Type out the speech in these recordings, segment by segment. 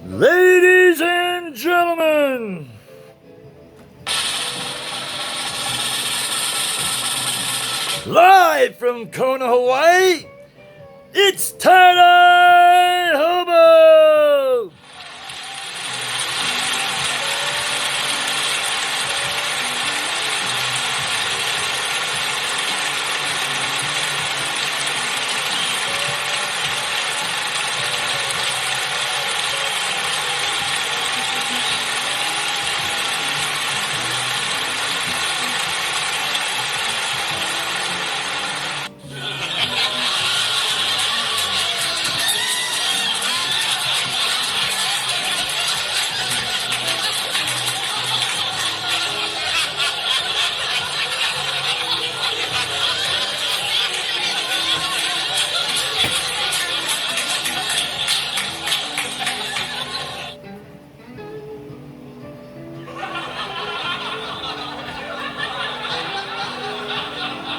Ladies and gentlemen, live from Kona, Hawaii, it's Tiedye Hobo!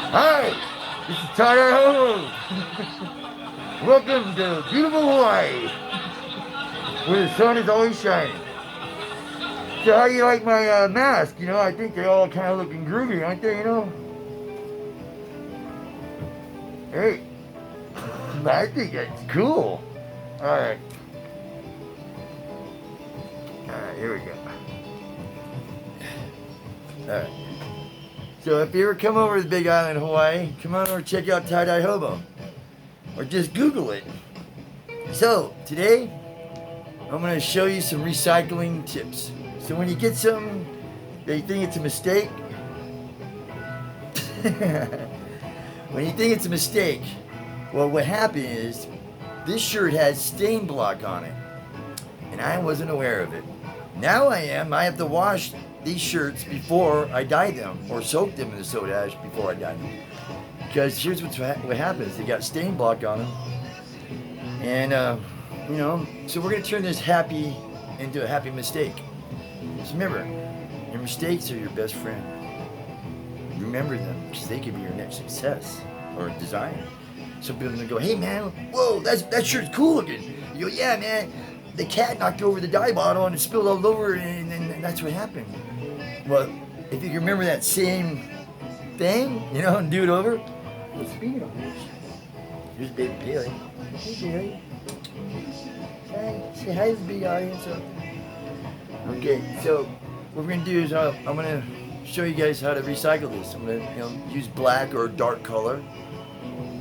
Hi, this is Tiedye Hobo. Welcome to beautiful Hawaii, where the sun is always shining. So how do you like my mask? You know, I think they're all kind of looking groovy, aren't they, you know? Hey, I think that's cool. Alright, here we go. Alright. So if you ever come over to the Big Island, Hawaii, come on over and check out Tiedye Hobo. Or just Google it. So, today, I'm going to show you some recycling tips. So when you get something that you think it's a mistake, well, what happened is, this shirt has stain block on it. And I wasn't aware of it. Now I am. I have to wash these shirts before I dye them, or soak them in the soda ash before I dye them. Because here's what happens: they got stain block on them, and you know. So we're gonna turn this happy into a happy mistake. Just remember, your mistakes are your best friend. Remember them, because they could be your next success or design. Some people are gonna go, "Hey man, whoa, that shirt's cool looking." You go, "Yeah man, the cat knocked over the dye bottle and it spilled all over, and that's what happened." Well, if you can remember that same thing, you know, and do it over. Well, speaking of which, here's baby Bailey. Hey Bailey. Hi, say hi to the big audience. Okay, so what we're gonna do is I'm gonna show you guys how to recycle this. I'm gonna use black or a dark color,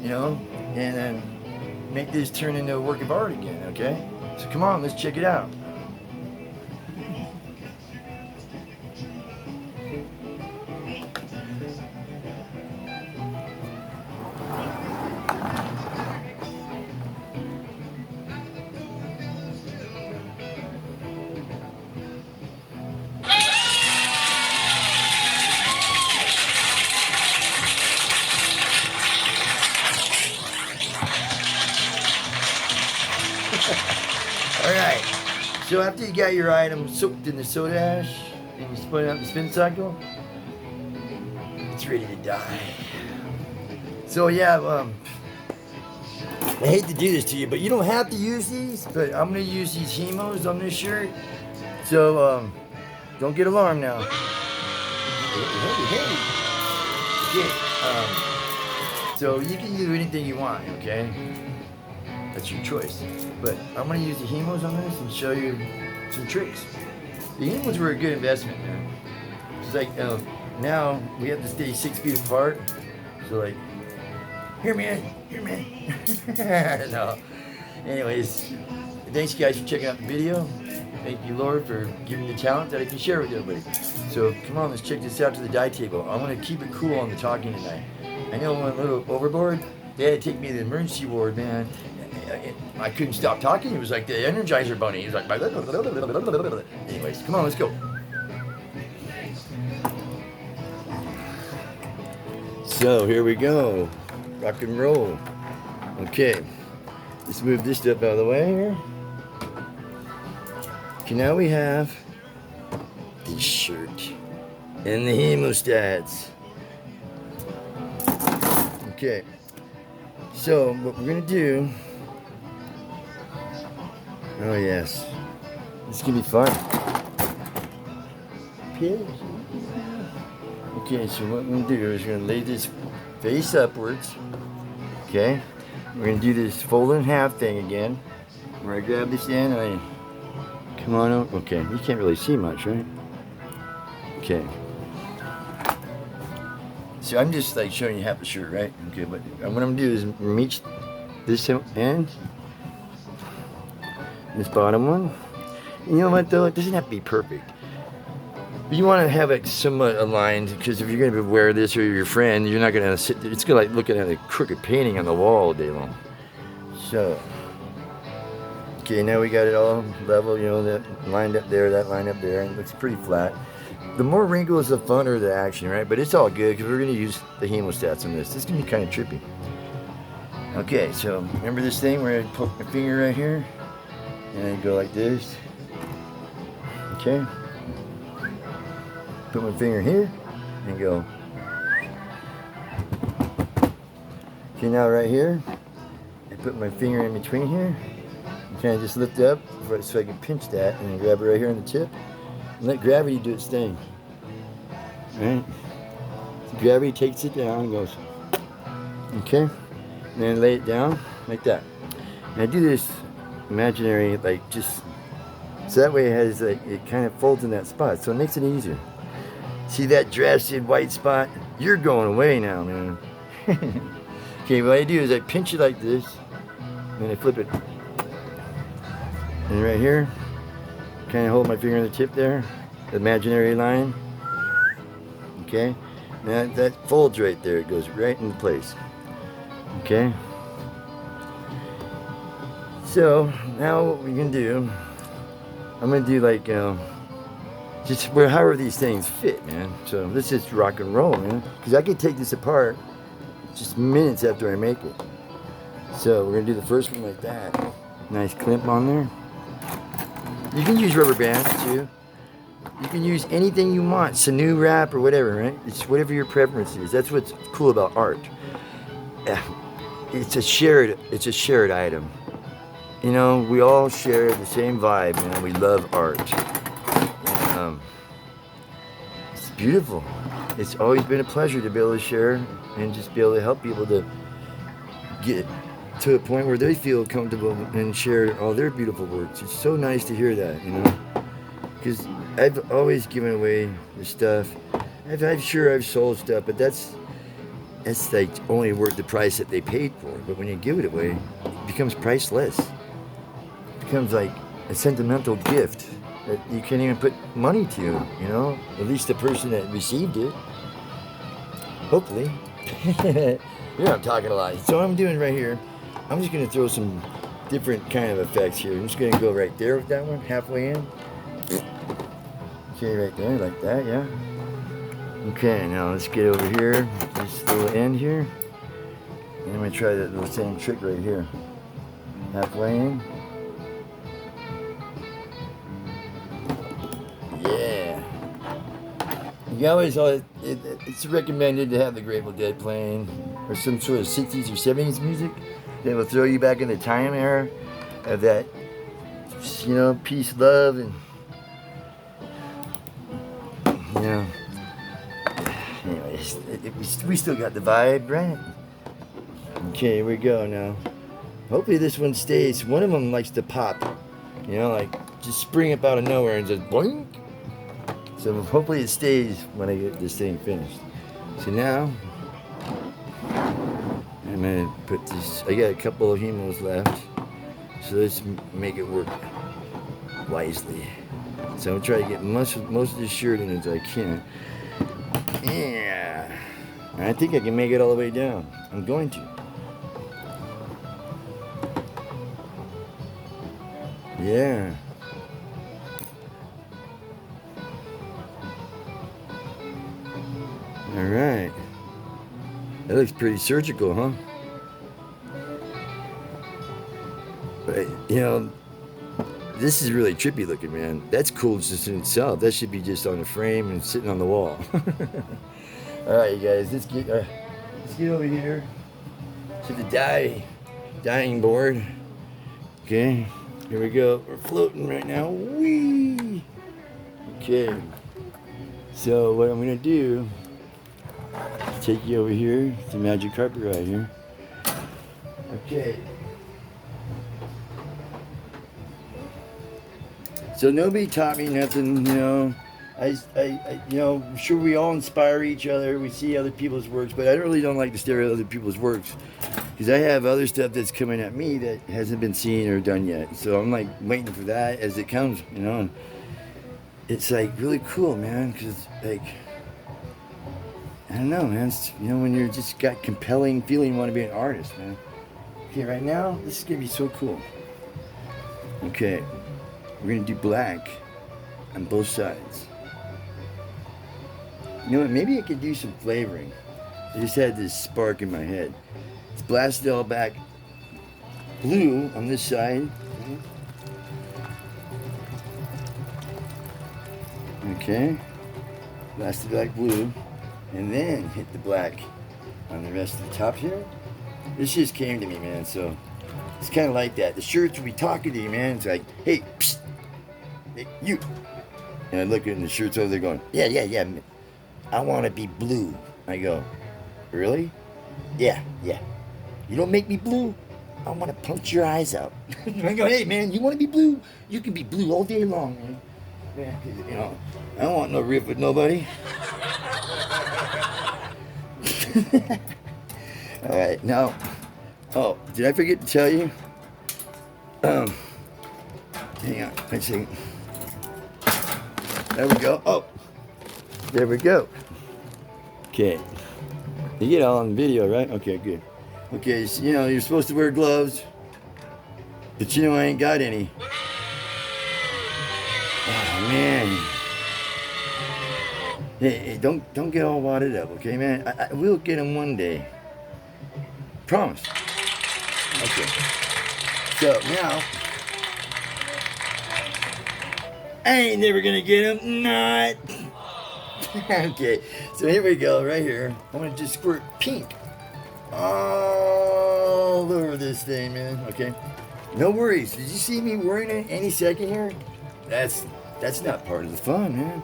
and then make this turn into a work of art again. Okay, so come on, let's check it out. Alright, so after you got your item soaked in the soda ash and you spun it out the spin cycle, it's ready to die. So yeah, I hate to do this to you, but you don't have to use these, but I'm going to use these hemos on this shirt. So don't get alarmed now. Hey. Okay, so you can do anything you want, okay? That's your choice. But I'm going to use the hemos on this and show you some tricks. The hemos were a good investment, man. It's like, now we have to stay 6 feet apart. So like, here man. No. Anyways, thanks guys for checking out the video. Thank you, Lord, for giving me the talent that I can share with everybody. So come on, let's check this out to the dye table. I'm going to keep it cool on the talking tonight. I know I went a little overboard. They had to take me to the emergency ward, man. I couldn't stop talking. It was like the Energizer Bunny. He was like, anyways, come on, let's go. So here we go, rock and roll. Okay, let's move this stuff out of the way here. Okay, now we have this shirt and the hemostats. Okay, so what we're gonna do, oh yes, This can be fun. Okay, so what we're gonna do is we're gonna lay this face upwards. Okay, we're gonna do this fold in half thing again. Where I grab this end and I come on over. Okay, you can't really see much, right? Okay. So I'm just like showing you half the shirt, right? Okay, but what I'm gonna do is reach this end, this bottom one. You know what though? It doesn't have to be perfect. But you want to have it somewhat aligned, because if you're gonna wear this or your friend, you're not gonna sit there. It's gonna like looking at a crooked painting on the wall all day long. So, okay, now we got it all level. You know, that lined up there, that lined up there, and it looks pretty flat. The more wrinkles, the funner the action, right? But it's all good because we're gonna use the hemostats on this. This is gonna be kind of trippy. Okay, so remember this thing where I poke my finger right here, and I go like this. Okay. Put my finger here and go. Okay, now right here, I put my finger in between here and kind of just lift up so I can pinch that and then grab it right here on the tip and let gravity do its thing. Right? So gravity takes it down and goes. Okay, and then lay it down like that. And I do this imaginary, like just so that way it has like it kind of folds in that spot, so it makes it easier. See that drafted white spot? You're going away now, man. Okay, what I do is I pinch it like this, and then I flip it. And right here, kind of hold my finger on the tip there, the imaginary line. Okay, now that folds right there. It goes right into place. Okay. So now what we can do, I'm gonna do like just where however these things fit, man. So let's just rock and roll, man. Because I can take this apart just minutes after I make it. So we're gonna do the first one like that. Nice clamp on there. You can use rubber bands too. You can use anything you want, sinew wrap or whatever, right? It's whatever your preference is. That's what's cool about art. It's a shared item. You know, we all share the same vibe, man. We love art. It's beautiful. It's always been a pleasure to be able to share and just be able to help people to get to a point where they feel comfortable and share all their beautiful works. It's so nice to hear that, you know, because I've always given away the stuff. I'm sure I've sold stuff, but that's like only worth the price that they paid for. But when you give it away, it becomes priceless. It becomes like a sentimental gift that you can't even put money to, you know, at least the person that received it. Hopefully. You know, I'm talking a lot. So what I'm doing right here, I'm just going to throw some different kind of effects here. I'm just going to go right there with that one, halfway in. Okay, right there, like that, yeah. Okay, now let's get over here, this little end here. And I'm going to try that little same trick right here. Halfway in. Yeah. You always, it's recommended to have the Grateful Dead playing, or some sort of 60s or 70s music that will throw you back in the time era of that, you know, peace, love, and, you know. Anyways, we still got the vibe, right? Okay, here we go now. Hopefully this one stays. One of them likes to pop, you know, like just spring up out of nowhere and just boink. So hopefully it stays when I get this thing finished. So now, I'm gonna put this, I got a couple of hemos left. So let's make it work wisely. So I'm trying to get most of this shirt in as I can. Yeah. I think I can make it all the way down. I'm going to. Yeah. All right. That looks pretty surgical, huh? But, you know, this is really trippy looking, man. That's cool just in itself. That should be just on a frame and sitting on the wall. All right, you guys, let's get over here to the dyeing board. Okay, Here we go. We're floating right now. Whee! Okay. So what I'm gonna do is take you over here. It's a magic carpet right here. Okay. So nobody taught me nothing, you know. I'm sure we all inspire each other. We see other people's works, but I really don't like to stare at other people's works because I have other stuff that's coming at me that hasn't been seen or done yet. So I'm like waiting for that as it comes, you know. And it's like really cool, man, because like I don't know, man. It's, you know, when you're just got compelling feeling, you want to be an artist, man. Okay, right now this is gonna be so cool. Okay, we're gonna do black on both sides. You know what? Maybe I could do some flavoring. I just had this spark in my head. It's blasted all back blue on this side. Okay. Blasted black blue. And then hit the black on the rest of the top here. This just came to me, man. So it's kind of like that. The shirts will be talking to you, man. It's like, hey, psst, hey, you. And I look at the shirts over there going, yeah. I want to be blue. I go, really? Yeah. You don't make me blue? I want to punch your eyes out. I go, hey, man, you want to be blue? You can be blue all day long, man. Yeah, you know, I don't want no riff with nobody. All right, now, oh, did I forget to tell you? Hang on, let's see. There we go. Oh, there we go. Okay. You get all on video, right? Okay, good. Okay, so, you know, you're supposed to wear gloves, but you know, I ain't got any. Oh, man. Hey, don't get all wadded up, okay, man? I will get them one day. Promise. Okay. So, now, I ain't never gonna get them. Not. Okay, so here we go, right here. I'm gonna just squirt pink all over this thing, man. Okay, no worries. Did you see me wearing it any second here? That's not part of the fun, man.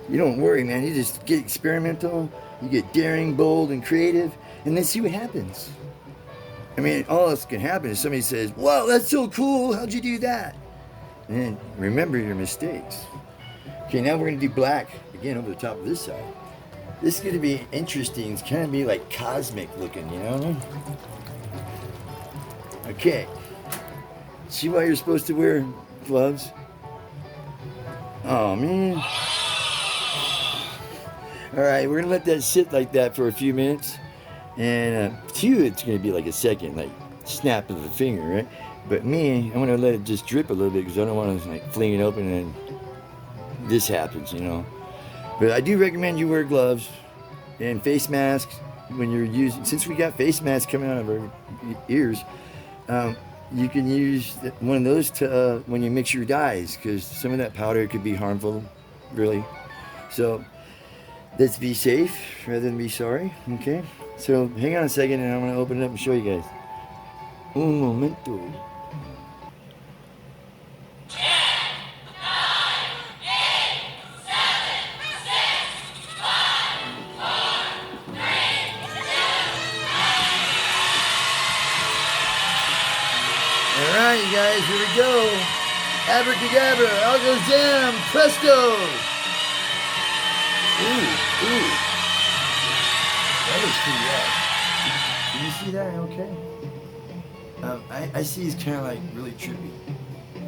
You don't worry, man. You just get experimental. You get daring, bold, and creative, and then see what happens. I mean, all that's can happen is somebody says, "Wow, that's so cool. How'd you do that?" And then remember your mistakes. Okay, now we're gonna do black again over the top of this side. This is gonna be interesting. It's kind of be like cosmic looking, you know? Okay. See why you're supposed to wear gloves? Oh man. All right, we're gonna let that sit like that for a few minutes, and to you it's gonna be like a second, like snap of the finger, right? But me, I'm gonna let it just drip a little bit because I don't want to like fling it open and this happens, you know. But I do recommend you wear gloves and face masks when you're using. Since we got face masks coming out of our ears, you can use one of those to when you mix your dyes because some of that powder could be harmful, really. So let's be safe rather than be sorry. Okay. So hang on a second, and I'm gonna open it up and show you guys. Un momento. Alright, you guys, here we go. Abracadabra, alakazam, presto! Ooh. That looks pretty rad. Did you see that? Okay. I see it's kind of like really trippy.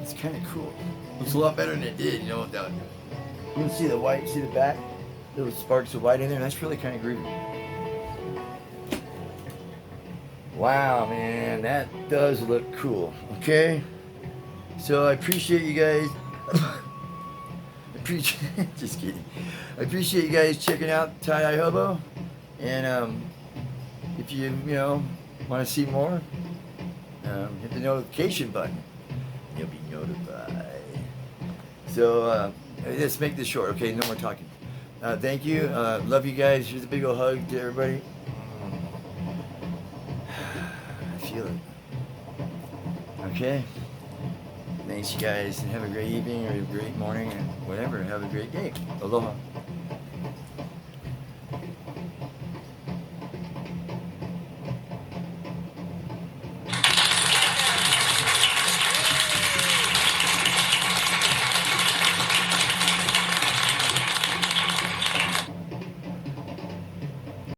It's kind of cool. Looks a lot better than it did, you know. You can see the white, see the back? Little sparks of white in there. That's really kind of groovy. Wow, man, that does look cool. Okay, so I appreciate you guys. Just kidding. I appreciate you guys checking out Tiedye Hobo, and if you want to see more, hit the notification button. You'll be notified. So let's make this short. Okay, no more talking. Thank you. Love you guys. Here's a big old hug to everybody. Feel it. Okay. Thanks, you guys, and have a great evening or a great morning and whatever. Have a great day. Aloha.